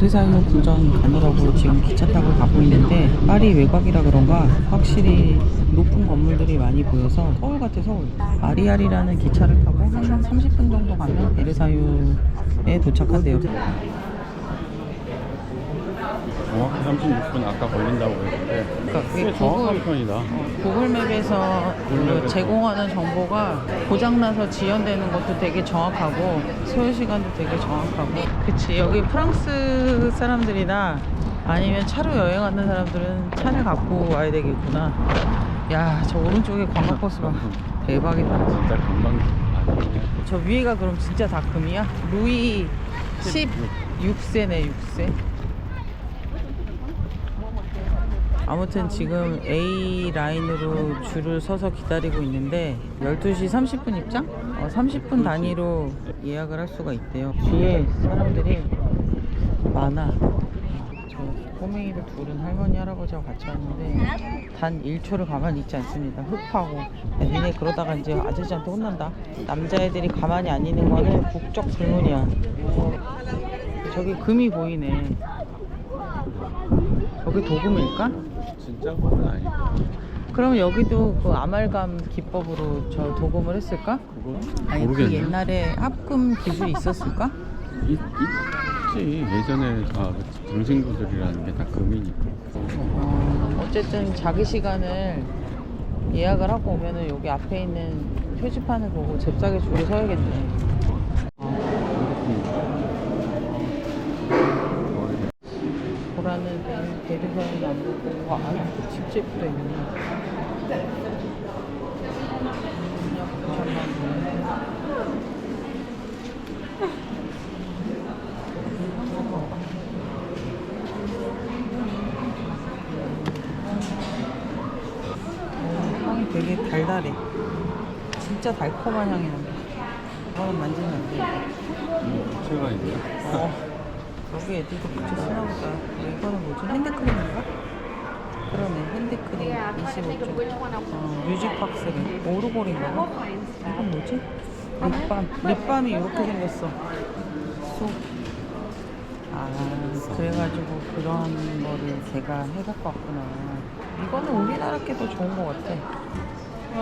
베르사유 궁전 가느라고 지금 기차 타고 가고 있는데 파리 외곽이라 그런가 확실히 높은 건물들이 많이 보여서 서울 같아. 서울. 아리아리라는 기차를 타고 한 30분 정도 가면 베르사유에 도착한대요. 정확히 36분 아까 걸린다고 했는데 그러니까 그게 정확한 편이다. 구글맵에서 그 제공하는 정보가 고장나서 지연되는 것도 되게 정확하고 소요 시간도 되게 정확하고. 그치, 여기 프랑스 사람들이나 아니면 차로 여행하는 사람들은 차를 갖고 와야 되겠구나. 야, 저 오른쪽에 관광버스 봐. 대박이다. 진짜 금방 아니네. 저 위에가 그럼 진짜 다 금이야? 루이 16세네. 6세. 아무튼 지금 A 라인으로 줄을 서서 기다리고 있는데 12시 30분 입장? 30분 단위로 예약을 할 수가 있대요. 뒤에 사람들이 많아. 저 꼬맹이들 둘은 할머니 할아버지하고 같이 왔는데 단 1초를 가만히 있지 않습니다. 흡하고. 야, 니네 그러다가 이제 아저씨한테 혼난다. 남자애들이 가만히 안 있는 거는 국적 불문이야. 저기 금이 보이네. 여기 도금일까? 진짜 그건 아니고. 그럼 여기도 그 아말감 기법으로 저 도금을 했을까? 그건 아니, 그 모르겠네. 옛날에 합금 기술이 있었을까? 있지. 예전에 다 장신구들이라는 게 다 금이니까. 어쨌든 자기 시간을 예약을 하고 오면은 여기 앞에 있는 표지판을 보고 잽싸게 줄을 서야겠네. 보라는 베르사유 남북공과 아직도 집집도 있네. 향이 되게 달달해. 진짜 달콤한 향이 난다. 이거는 만지면 안 돼. 제가 있네요. 여기 애들도 붙여 쓰나 보다. 이거는 뭐지? 핸드크림인가? 그러네. 핸드크림 25종. 뮤직박스래. 오르골인가 봐. 이건 뭐지? 립밤. 립밤이 이렇게 생겼어. 쏙. 그래가지고 그런 거를 제가 해갖고 왔구나. 이거는 우리나라 게 더 좋은 것 같아.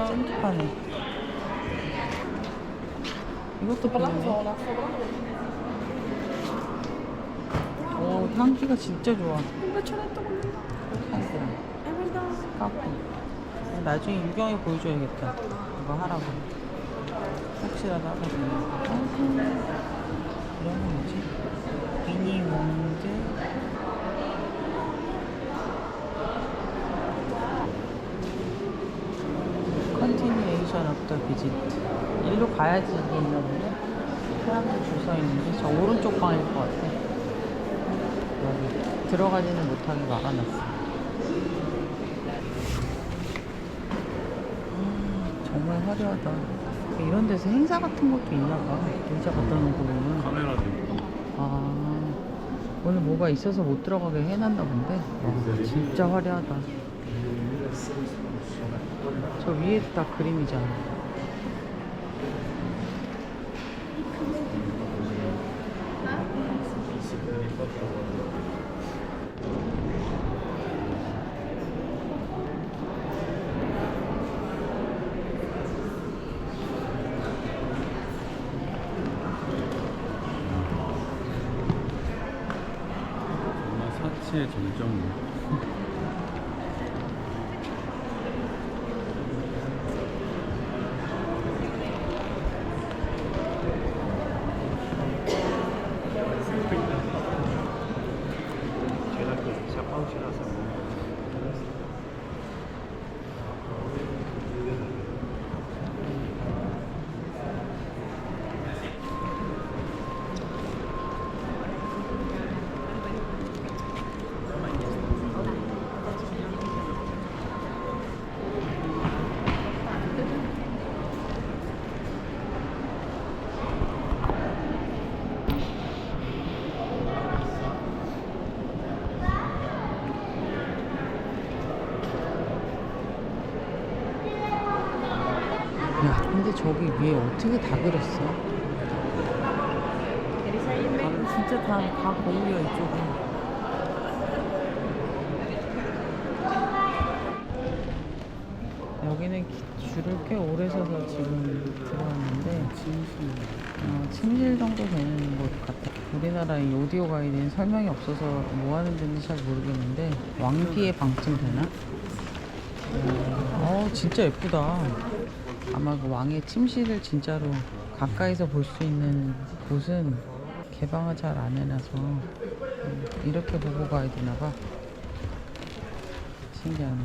찐득하네. 이것도 별로네. 오, 향기가 진짜 좋아. 카페. 나중에 유경이 보여줘야겠다. 이거 하라고. 혹시라도 하면 이런 거 뭐지? 미니 몽드. 컨티뉴에이션 오브 더 비지트. 일로 가야지 이게 있나 본데? 사람들 줄 서 있는데 저 오른쪽 방일 것 같아. 여기 들어가지는 못하게 막아놨어. 정말 화려하다. 이런 데서 행사 같은 것도 있나봐. 의자 갖다 놓고 보면. 카메라도 있고. 오늘 뭐가 있어서 못 들어가게 해놨나 본데. 진짜 화려하다. 저 위에도 다 그림이잖아. 사치의 정점. 야, 근데 저기 위에 어떻게 다 그렸어? 진짜 다 거울이야 이쪽은. 여기는 줄을 꽤 오래 서서 지금 들어왔는데 침실 정도 되는 곳 같아. 우리나라에 오디오 가이드엔 설명이 없어서 뭐 하는 데인지 잘 모르겠는데 왕비의 방쯤 되나? 진짜 예쁘다. 아마 그 왕의 침실을 진짜로 가까이서 볼 수 있는 곳은 개방을 잘 안 해놔서 이렇게 보고 가야 되나봐. 신기하네.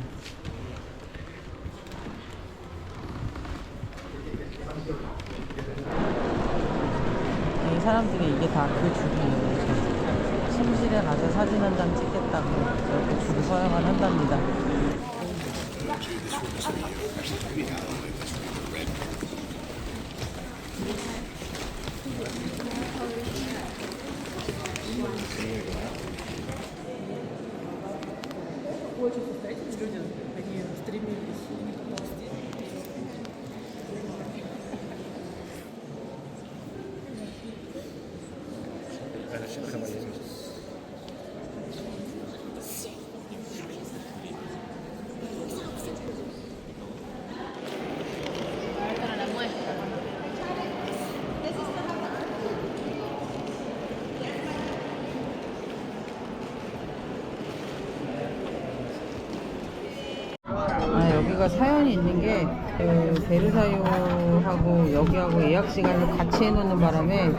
이 사람들이 이게 다 그 줄이에요. 침실에 가서 사진 한 장 찍겠다고 이렇게 줄을 서야만 한답니다. 여기가 사연이 있는 게 그 베르사유하고 여기하고 예약 시간을 같이 해놓는 바람에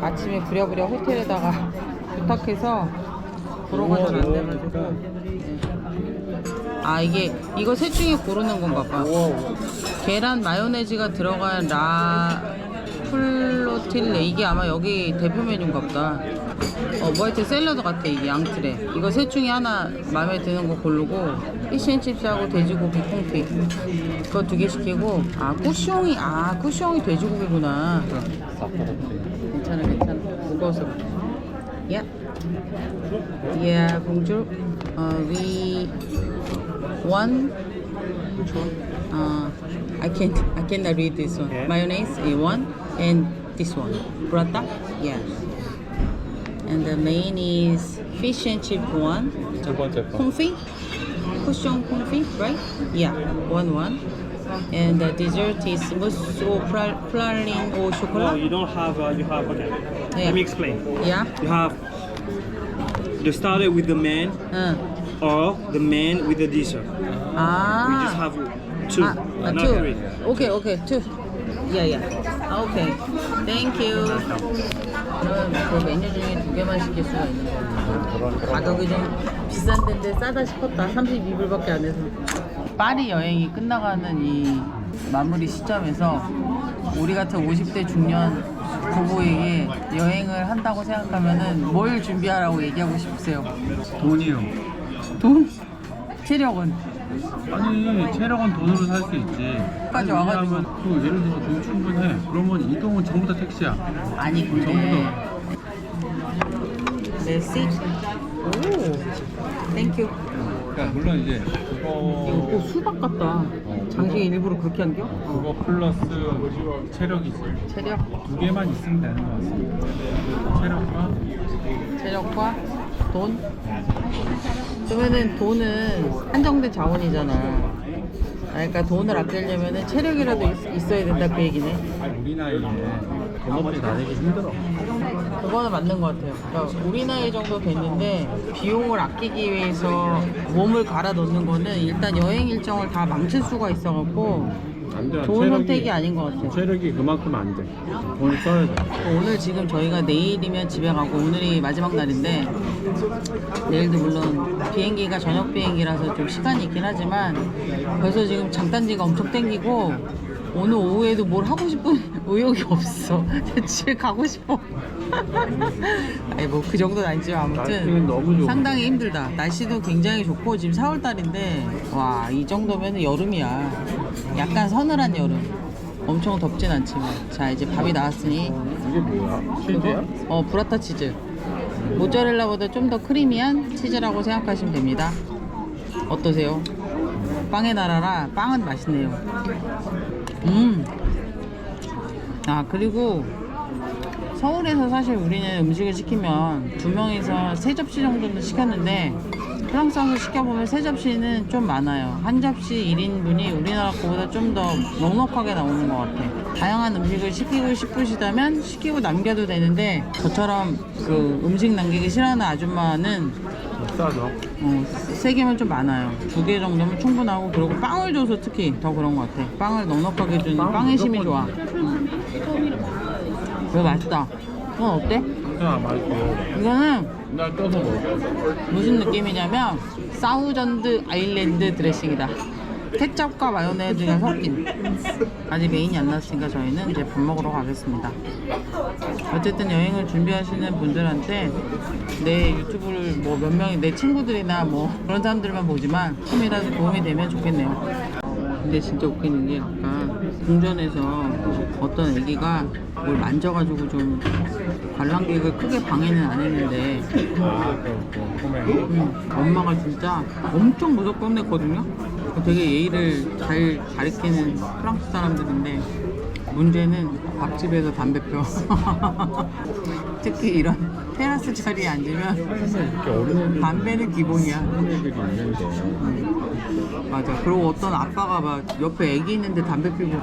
아침에 부랴부랴 호텔에다가 부탁해서 보러 가서 안 돼가지고 이거 셋 중에 고르는 건가 봐. 계란 마요네즈가 들어간 플로틸레 이게 아마 여기 대표 메뉴인가 보다. 뭐 하여튼 샐러드 같아. 이게 양틀에 이거 셋 중에 하나 마음에 드는 거 고르고 피쉬앤칩스하고 돼지고기 콩피 그거 2개 시키고 꾸숑이 돼지고기구나. 괜찮아 무거워서. 봉줄. We one. I cannot read this one. Yeah. Mayonnaise one and this one. Burrata? Yeah. And the main is fish and chip one. 두 번째 거. Confit? Cushion confit, right? Yeah, one. And the dessert is mousse au praline au No, chocolat. you don't have. You have. Okay. Yeah. Let me explain. Yeah. You have the starter with the man or the man with the dessert. We just have two, not two. three. Okay, two. Yeah. Okay. Thank you. 저는 그 메뉴 중에 2개만 시킬 수가 있는 거예요. 가격이 좀 비싼 데인데 싸다 싶었다. 32불밖에 안 해서. 파리 여행이 끝나가는 이 마무리 시점에서 우리 같은 50대 중년 부부에게 여행을 한다고 생각하면은 뭘 준비하라고 얘기하고 싶으세요? 돈이요. 돈? 체력은? 아니 체력은 돈으로 살 수 있지. 까지 와가지고. 그 예를 들어 돈 충분해. 그러면 이동은 전부 다 택시야. 아니 근데 메시? 오 땡큐. 그러니까 물론 이제 이거 수박 같다. 장식에 일부러 그렇게 한겨? 그거 플러스 체력이지. 체력? 2개만 있으면 되는 거 같습니다. 체력과 돈? 그러면은 돈은 한정된 자원이잖아. 그러니까 돈을 아끼려면은 체력이라도 있어야 된다 그 얘기네. 우리 나이에 돈 없이 다니기 힘들어. 그거는 맞는 것 같아요. 그러니까 우리 나이 정도 됐는데 비용을 아끼기 위해서 몸을 갈아 넣는 거는 일단 여행 일정을 다 망칠 수가 있어갖고 안 돼. 좋은 선택이 아닌 것 같아요. 체력이 그만큼 안 돼. 돈을 써야 돼. 오늘 지금 저희가 내일이면 집에 가고 오늘이 마지막 날인데 내일도 물론 비행기가 저녁 비행기라서 좀 시간이 있긴 하지만 벌써 지금 장단지가 엄청 땡기고 오늘 오후에도 뭘 하고 싶은 의욕이 없어. 집에 가고 싶어. 아니 뭐 그 정도는 아니지만 날씨는 아무튼 너무 좋아. 상당히 힘들다. 날씨도 굉장히 좋고 지금 4월달인데 와 이 정도면 여름이야. 약간 서늘한 여름. 엄청 덥진 않지만. 자 이제 밥이 나왔으니 이게 뭐야? 치즈야? 브라타 치즈. 모짜렐라보다 좀 더 크리미한 치즈라고 생각하시면 됩니다. 어떠세요? 빵의 나라라 빵은 맛있네요. 그리고 서울에서 사실 우리는 음식을 시키면 2명이서 3접시 정도는 시켰는데 프랑스 와서 시켜보면 3접시는 좀 많아요. 한 접시 1인분이 우리나라 거보다 좀 더 넉넉하게 나오는 것 같아. 다양한 음식을 시키고 싶으시다면 시키고 남겨도 되는데 저처럼 그 음식 남기기 싫어하는 아줌마는 싸죠. 3개면 좀 많아요. 2개 정도면 충분하고, 그리고 빵을 줘서 특히 더 그런 것 같아. 빵을 넉넉하게 주니 빵의 힘이 좋아. 이거 맛있다. 이건 어때? 그냥 맛있고. 이거는 날 떠서 먹어. 무슨 느낌이냐면 사우전드 아일랜드 드레싱이다. 케첩과 마요네즈가 섞인. 아직 메인이 안 나왔으니까 저희는 이제 밥 먹으러 가겠습니다. 어쨌든 여행을 준비하시는 분들한테 내 유튜브를 뭐 몇 명이, 내 친구들이나 뭐 그런 사람들만 보지만 조금이라도 도움이 되면 좋겠네요. 근데 진짜 웃기는 게 아까 궁전에서 어떤 애기가 뭘 만져가지고 좀 관람객을 크게 방해는 안 했는데 엄마가 진짜 엄청 무섭게 혼냈거든요. 되게 예의를 잘 가리키는 프랑스 사람들인데 문제는 밥집에서 담배 펴. 특히 이런 테라스 자리에 앉으면 이렇게 어른애들 담배는 기본이야. 어른애들이 있는데 맞아. 그리고 어떤 아빠가 막 옆에 애기 있는데 담배 피고,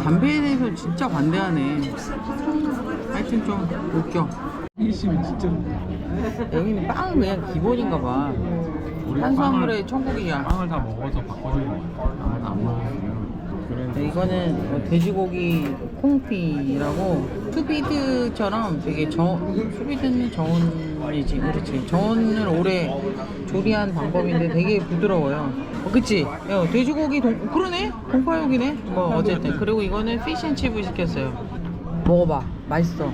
담배에 대해서 진짜 관대하네. 하여튼 좀 웃겨. 이심이 진짜. 여기는 빵은 그냥 기본인가 봐. 탄수화물의 천국이야. 빵을 다 먹어서 바꿔주는 거야. 빵을 안 먹으면. 네, 이거는 돼지고기 콩피라고 수비드처럼 되게 수비드는 저온이지, 그렇지. 저온을 오래 조리한 방법인데 되게 부드러워요. 그치? 야, 돼지고기 그러네? 동파육이네? 뭐 어쨌든. 그리고 이거는 피쉬앤칩을 시켰어요. 먹어봐. 맛있어.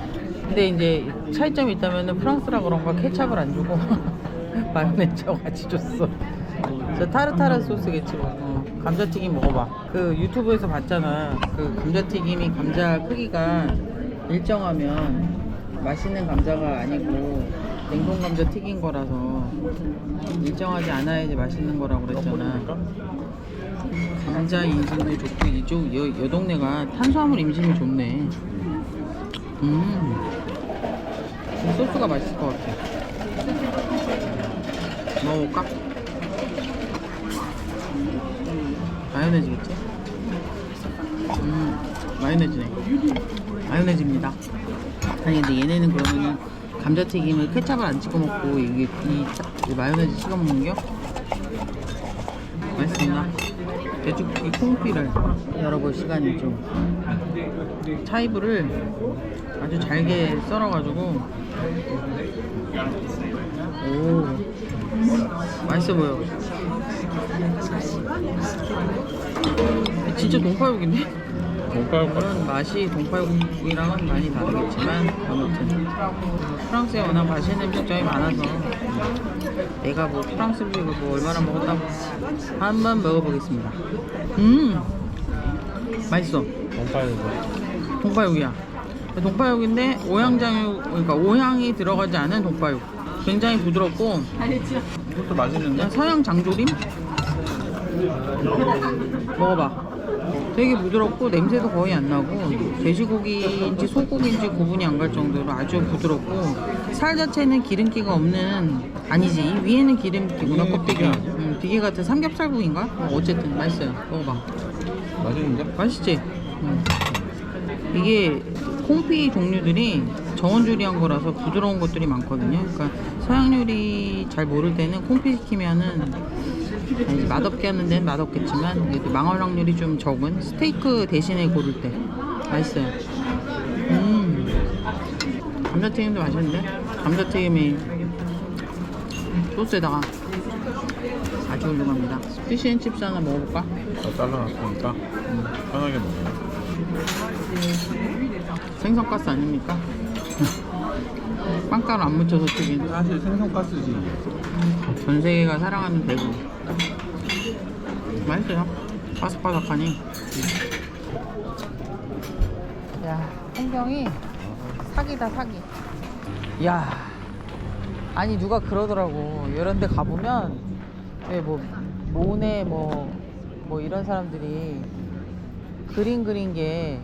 근데 이제 차이점이 있다면 프랑스라 그런가 케찹을 안 주고 마요네즈와 같이 줬어. 저 타르타르 소스겠지 뭐. 감자튀김 먹어봐. 그 유튜브에서 봤잖아. 그 감자튀김이 감자 크기가 일정하면 맛있는 감자가 아니고 냉동 감자 튀긴 거라서 일정하지 않아야지 맛있는 거라고 그랬잖아. 감자 인심도 좋고 이쪽 여 동네가 탄수화물 인심이 좋네. 이 소스가 맛있을 것 같아. 먹어볼까? 마요네즈겠지? 마요네즈네. 마요네즈입니다. 아니 근데 얘네는 그러면은 감자튀김을 케찹을 안 찍어 먹고 이게 이 마요네즈 찍어 먹는 게 맛있습니다. 돼지고기 콩피를 열어볼 시간이죠. 차이브를 아주 잘게 썰어가지고, 오, 맛있어 보여. 진짜 동파육인데? 이런 맛이 동파육이랑은 많이 다르겠지만 아무튼 프랑스에 워낙 맛있는 음식점이 많아서 내가 뭐 프랑스 음식을 뭐 얼마나 먹었다고 한번 먹어보겠습니다. 맛있어. 동파육이야. 동파육인데 오향장육, 그러니까 오향이 들어가지 않은 동파육. 굉장히 부드럽고 이것도 맛있는데? 그냥 서양 장조림? 먹어봐. 되게 부드럽고 냄새도 거의 안 나고 돼지고기인지 소고기인지 구분이 안 갈 정도로 아주 부드럽고, 살 자체는 기름기가 없는, 아니지, 위에는 기름기구나. 껍데기. 비계 같은 삼겹살국인가? 어쨌든 맛있어요. 먹어봐. 맛있는데? 맛있지? 이게 콩피 종류들이 저온 조리한 거라서 부드러운 것들이 많거든요. 그러니까 서양 요리 잘 모를 때는 콩피 시키면은 맛없게 하는 데는 맛없겠지만 그래도 망할 확률이 좀 적은 스테이크 대신에 고를 때 맛있어요. 감자튀김도 맛있는데? 감자튀김이 소스에다가 아주 훌륭합니다. 피쉬앤칩스 하나 먹어볼까? 다 잘라놨으니까 편하게 먹어요. 생선가스 아닙니까? 빵가루 안 묻혀서 튀긴. 사실 생선가스지. 전 세계가 사랑하는 대구. 맛있어요. 바삭바삭하니. 야, 풍경이 사기다, 사기. 야, 아니 누가 그러더라고. 이런 데 가보면 왜 뭐 모네 뭐 이런 사람들이 그림 그린 게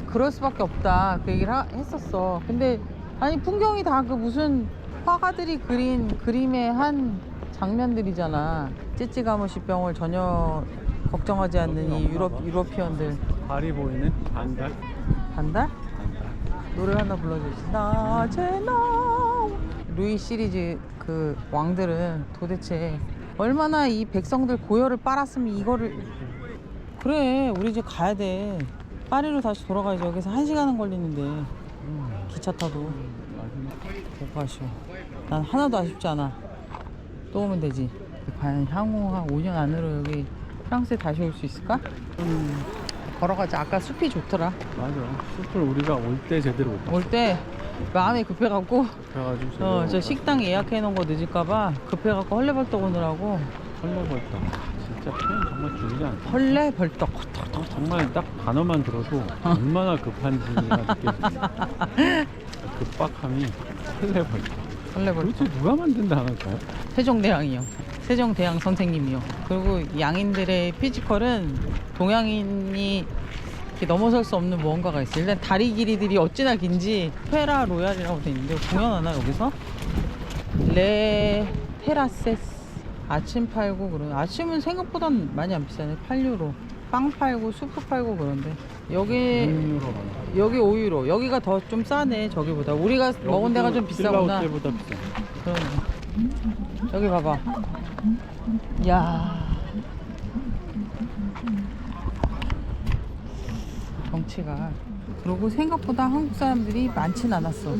그럴 수밖에 없다 그 얘기를 했었어. 근데 아니 풍경이 다 그 무슨 화가들이 그린 그림의 한 장면들이잖아. 찌찌가무시병을 전혀 걱정하지 않는 이 유러피언들. 발이 보이는 반달. 반달? 노래 하나 불러주시. 나제나 루이 시리즈 그 왕들은 도대체 얼마나 이 백성들 고열을 빨았으면 이거를. 그래 우리 이제 가야 돼. 파리로 다시 돌아가야지. 여기서 1시간은 걸리는데 기차 타도. 뭐가 아쉬워. 난 하나도 아쉽지 않아. 또 오면 되지. 과연 향후 한 5년 안으로 여기 프랑스에 다시 올 수 있을까? 걸어가자. 아까 숲이 좋더라. 맞아. 숲을 우리가 올 때 제대로 못 올 때 마음이 급해갖고 가가지고 제대로 저 식당 예약해 놓은 거 늦을까봐 급해갖고 헐레벌떡 오느라고. 헐레벌떡. 진짜 표현 정말 줄이지 않다. 헐레벌떡. 정말 딱 단어만 들어도 얼마나 급한지가 느껴진다. 급박함이 헐레벌떡. 헐레벌떡. 도대체 누가 만든 단어일까요? 세종대왕이요. 세종대왕 선생님이요. 그리고 양인들의 피지컬은 동양인이 이렇게 넘어설 수 없는 무언가가 있어요. 일단 다리 길이들이 어찌나 긴지 페라 로얄이라고 돼 있는데 공연하나 여기서? 레 테라세스 아침 팔고 그런. 아침은 생각보다 많이 안 비싸네. 8유로. 빵 팔고 수프 팔고 그런데 여기 5유로. 여기가 더 좀 싸네 저기보다. 우리가 먹은 데가 좀 비싸구나. 때보다 비싸. 그러네. 여기 봐봐. 야 경치가. 그리고 생각보다 한국 사람들이 많진 않았어.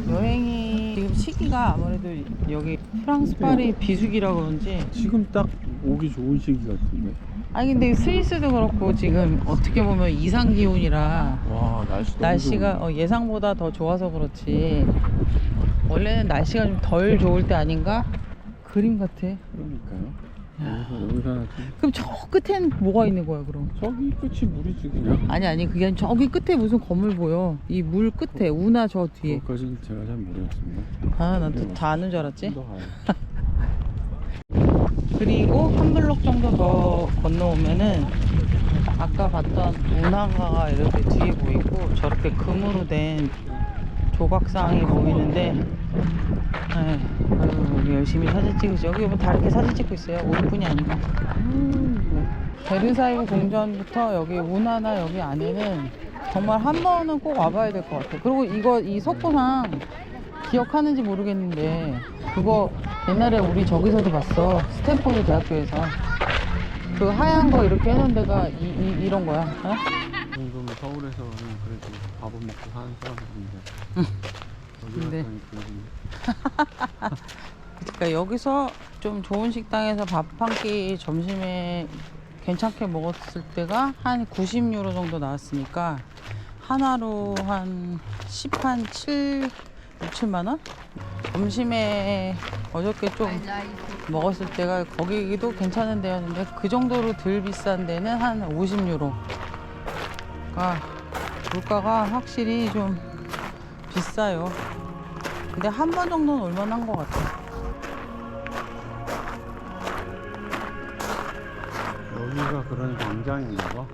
여행이 지금 시기가 아무래도 여기 프랑스 파리 비수기라 그런지. 지금 딱 오기 좋은 시기 같은데. 아니 근데 스위스도 그렇고 지금 어떻게 보면 이상 기온이라 와 날씨가 예상보다 더 좋아서 그렇지. 원래는 날씨가 좀 덜 좋을 때 아닌가? 그림 같아. 그러니까요. 여기서 하나 좀. 그럼 저 끝엔 뭐가 있는 거야 그럼? 저기 끝이 물이지 그냥. 아니 그게 아니라 저기 끝에 무슨 건물 보여. 이 물 끝에 운하 저 뒤에. 그것까지는 제가 잘 모르겠습니다. 아 난 또 다 아는 줄 알았지. 더 가요. 그리고 한 블록 정도 더 건너오면은 아까 봤던 운하가 이렇게 뒤에 보이고 저렇게 금으로 된 조각상이 보이는데. 네, 여기 열심히 사진 찍으시. 여기 뭐 다 이렇게 사진 찍고 있어요. 우리뿐이 아니고. 베르사유 궁전부터 여기 운하나 여기 안에는 정말 한 번은 꼭 와봐야 될 것 같아. 그리고 이 석고상 기억하는지 모르겠는데 그거 옛날에 우리 저기서도 봤어. 스탠포드 대학교에서 그 하얀 거 이렇게 해놓은 데가 이런 거야. 어? 정도면 서울에서는 그래도 밥은 먹고 사는 사람들인데. 근데 그러니까 여기서 좀 좋은 식당에서 밥 한 끼 점심에 괜찮게 먹었을 때가 한 90유로 정도 나왔으니까 하나로 한 7, 7만 원? 점심에 어저께 좀 먹었을 때가 거기도 괜찮은 데였는데 그 정도로 덜 비싼 데는 한 50유로. 그러니까 물가가 확실히 좀 비싸요. 근데 한 번 정도는 올만한 것 같아. 여기가 그런 광장인가 봐.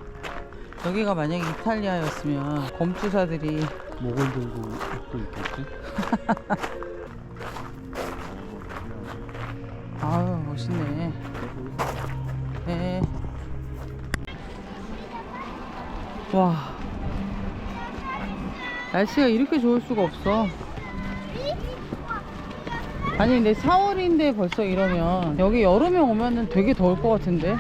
여기가 만약에 이탈리아였으면 검투사들이 목을 들고 입고 있겠지? 아유 멋있네. 네. 와 날씨가 이렇게 좋을 수가 없어. 아니 근데 4월인데 벌써 이러면 여기 여름에 오면은 되게 더울 것 같은데.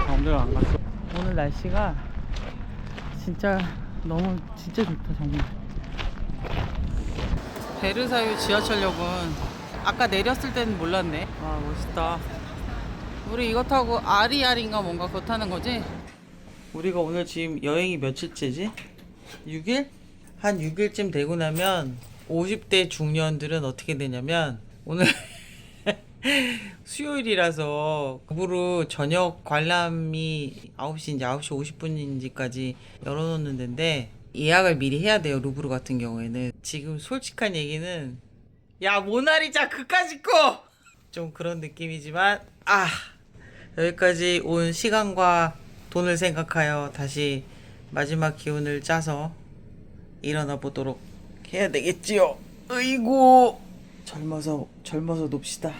마음대로 안 갔어. 오늘 날씨가 진짜 너무 진짜 좋다 정말. 베르사유 지하철역은 아까 내렸을 때는 몰랐네. 와 멋있다. 우리 이거 타고 아리아리인가 뭔가 그거 타는 거지? 우리가 오늘 지금 여행이 며칠째지? 6일? 한 6일쯤 되고 나면 50대 중년들은 어떻게 되냐면 오늘 수요일이라서 급으로 저녁 관람이 9시인지 9시 50분인지까지 열어놓는 데인데 예약을 미리 해야 돼요. 루브르 같은 경우에는. 지금 솔직한 얘기는 야 모나리자 그까짓 거! 좀 그런 느낌이지만 여기까지 온 시간과 돈을 생각하여 다시 마지막 기운을 짜서 일어나 보도록 해야 되겠지요. 으이구 젊어서 놉시다.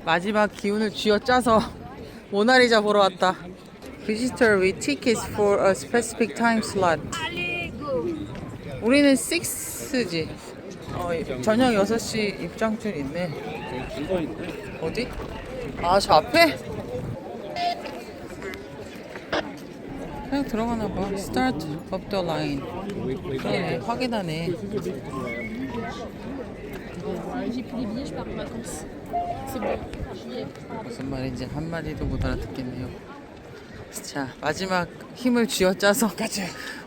마지막 기운을 쥐어짜서 모나리자 보러 왔다. Visitor with tickets for a specific time slot. 우리는 6지. 저녁 6시 입장줄 있네. 어디? 저 앞에? 그냥 들어가나봐. Start of the line. 그러네, 확인하네. 무슨 말인지 한마디도 못 알아듣겠네요. 자, 마지막 힘을 쥐어짜서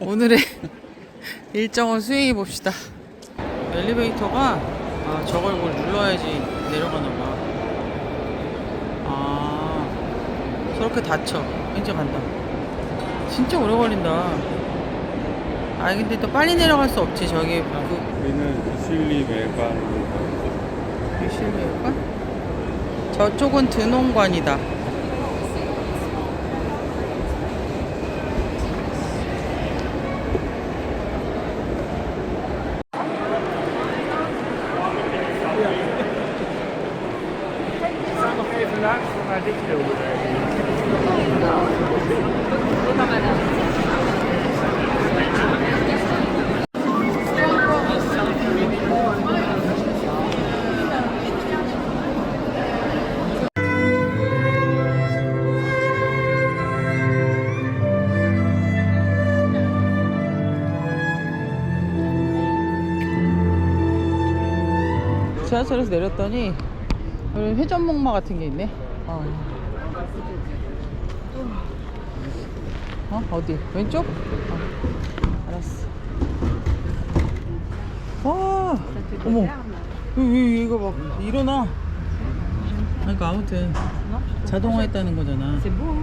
오늘의 일정을 수행해 봅시다. 엘리베이터가 저걸 뭘 눌러야지 내려가나봐. 저렇게 닫혀. 이제 간다. 진짜 오래 걸린다. 근데 또 빨리 내려갈 수 없지. 저기 우리는 비실리 외관으로 비실리가? 저쪽은 드농관이다. 지하철에서 내렸더니 여기 회전목마 같은 게 있네. 어디? 왼쪽? 알았어. 와, 어머, 이거 막 일어나. 그러니까 아무튼 자동화했다는 거잖아.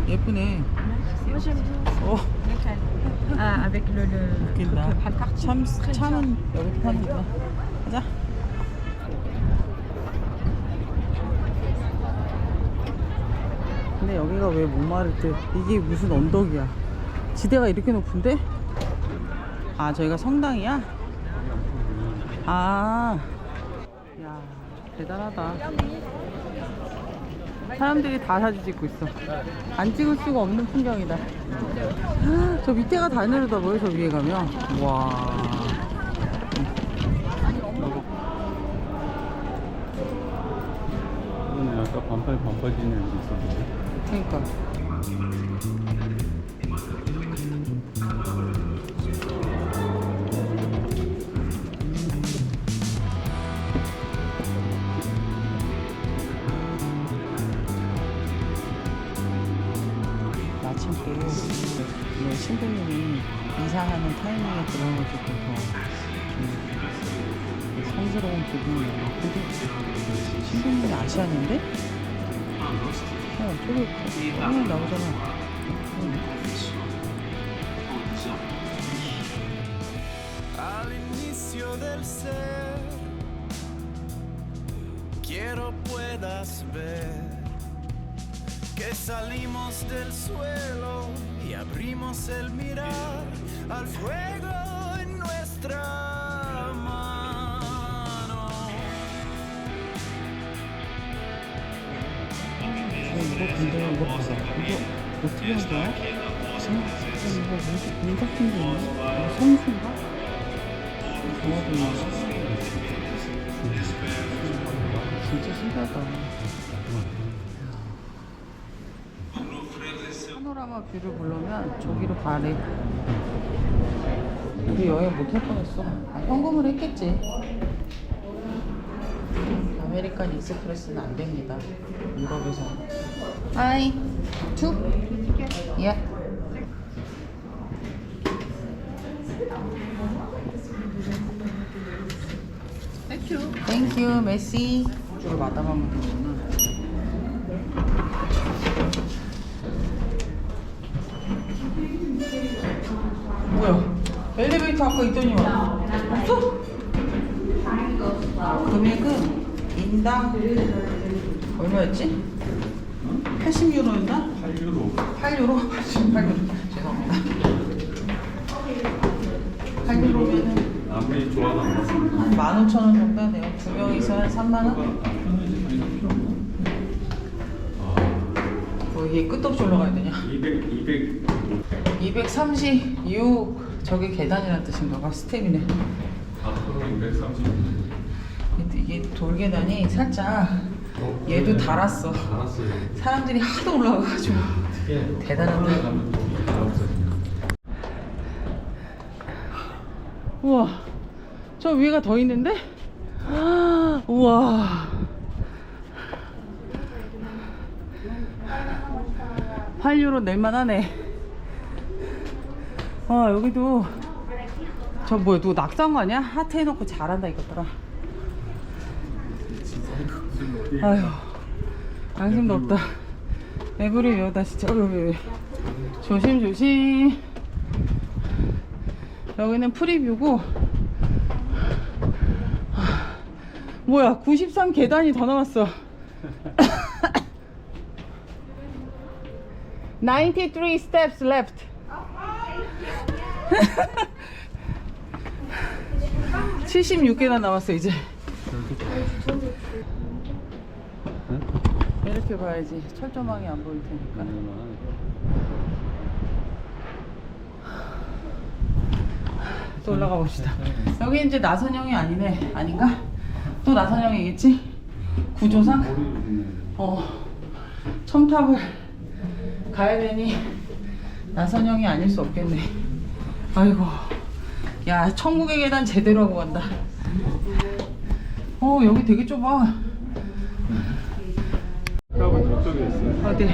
예쁘네. avec le 웃긴다. 차는 여기 파는구나. 가자. 근데 여기가 왜 목마를 때 이게 무슨 언덕이야? 지대가 이렇게 높은데? 저기가 성당이야? 야 대단하다. 사람들이 다 사진 찍고 있어. 안 찍을 수가 없는 풍경이다. 저 밑에가 다 내려다 보여. 저 위에 가면 와. 오늘 아까 반팔 지는 애도 있었는데. 그러니까 마침 또 신부님이 이사하는 타이밍에 들어가지고 더 성스러운 기분이 나요. 근데 신부님이 아시아인데? 저기 화면 나오잖아. Al inicio del ser, quiero puedas ver que salimos del suelo y abrimos el mirar al fuego en nuestra mano. 이거 근데 이거 봐봐. 이거 어떻게 한 거야? 이거 물 같은 게 있네? 성수인가? 정화도인가? 진짜 신기하다. 파노라마 뷰를 보려면 저기로 가래. 우리 여행 못 할 뻔했어. 현금을 했겠지. 아메리칸 익스프레스는 안 됩니다. 유럽에서. Hi. Two? Yeah. Thank you, 메시. 이쪽을 마담하면 되구나. 아까 있더니만 없어? 금액은 인당 얼마였지? 80유로였나? 8유로. 8유로? 8유로 죄송합니다. 8유로면은 아무리 좋아도 안 맞습니다. 한 15,000원 정도 하네요. 두 명이서 한 3만원? 이게 끝없이 올라가야 되냐? 236 저게 계단이란 뜻인가 봐. 스텝이네. 앞으로 230. 이게 돌계단이 살짝 얘도 달았어. 알았어요. 사람들이 하도 올라가가지고 대단하다. 우와, 저 위에가 더 있는데? 우와, 8유로 낼만하네. 와, 여기도 저 뭐야, 누구 낙서한 거 아니야? 하트 해놓고 잘한다 이것들아. 아휴, 양심도 없다. 에브리 여다 진짜. 조심 조심. 여기는 프리뷰고. 뭐야, 93 계단이 더 남았어. 93 steps left. 76계단 남았어 이제. 이렇게 봐야지. 철조망이 안 보일 테니까. 또 올라가 봅시다. 여기 이제 나선형이 아니네. 아닌가? 또 나선형이겠지? 구조상? 첨탑을 가야 되니 나선형이 아닐 수 없겠네. 아이고, 야, 천국의 계단 제대로 하고 간다. 여기 되게 좁아. 저쪽에 있어요. 어디?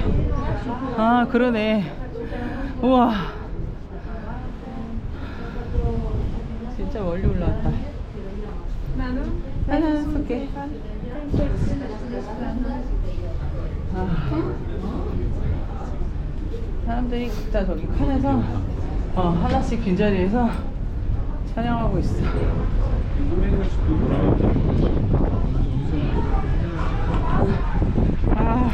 아, 그러네. 우와, 진짜 멀리 올라왔다. 하나 쏠게. 사람들이 각자 저기 칸에서 하나씩 빈자리에서 촬영하고 있어. 아,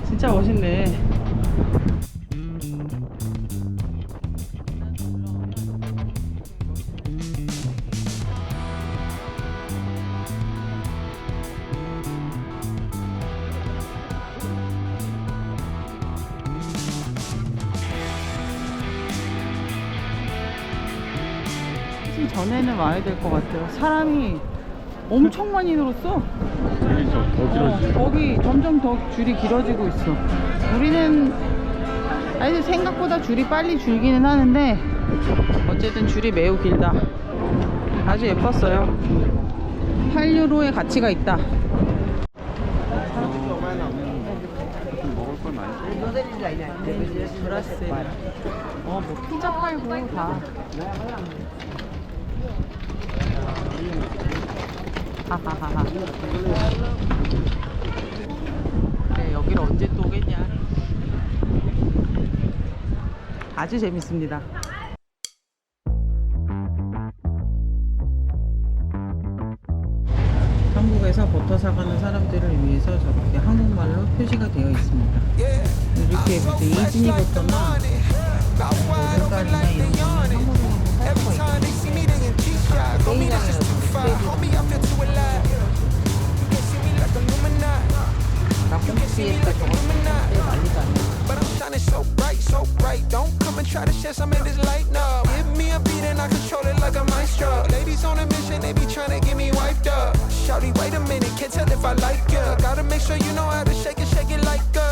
진짜 멋있네. 전에는 와야 될 것 같아요. 사람이 엄청 많이 늘었어. 더 길어지죠. 거기 점점 더 줄이 길어지고 있어. 우리는 아니 생각보다 줄이 빨리 줄기는 하는데 어쨌든 줄이 매우 길다. 아주 예뻤어요. 8유로의 가치가 있다. 먹을 건 많이 브라스. 뭐 피자 팔고 다. 하하하하. 그래, 여기를 언제 또 오겠냐. 아주 재밌습니다. 한국에서 버터 사가는 사람들을 위해서 저렇게 한국말로 표시가 되어 있습니다. 이렇게 무슨 이즈니 버터나 물갈이나 이런 거는 한국에서 살 수가 있거든요. 낙공피에서 저거 난리도 아니야. But I'm shining so bright. Don't come and try to share some of this light, no. Give me a beat and I control it like a maestro. Ladies on a mission, they be trying to get me wiped up. Shawty, wait a minute, can't tell if I like ya. Gotta make sure you know how to shake it like a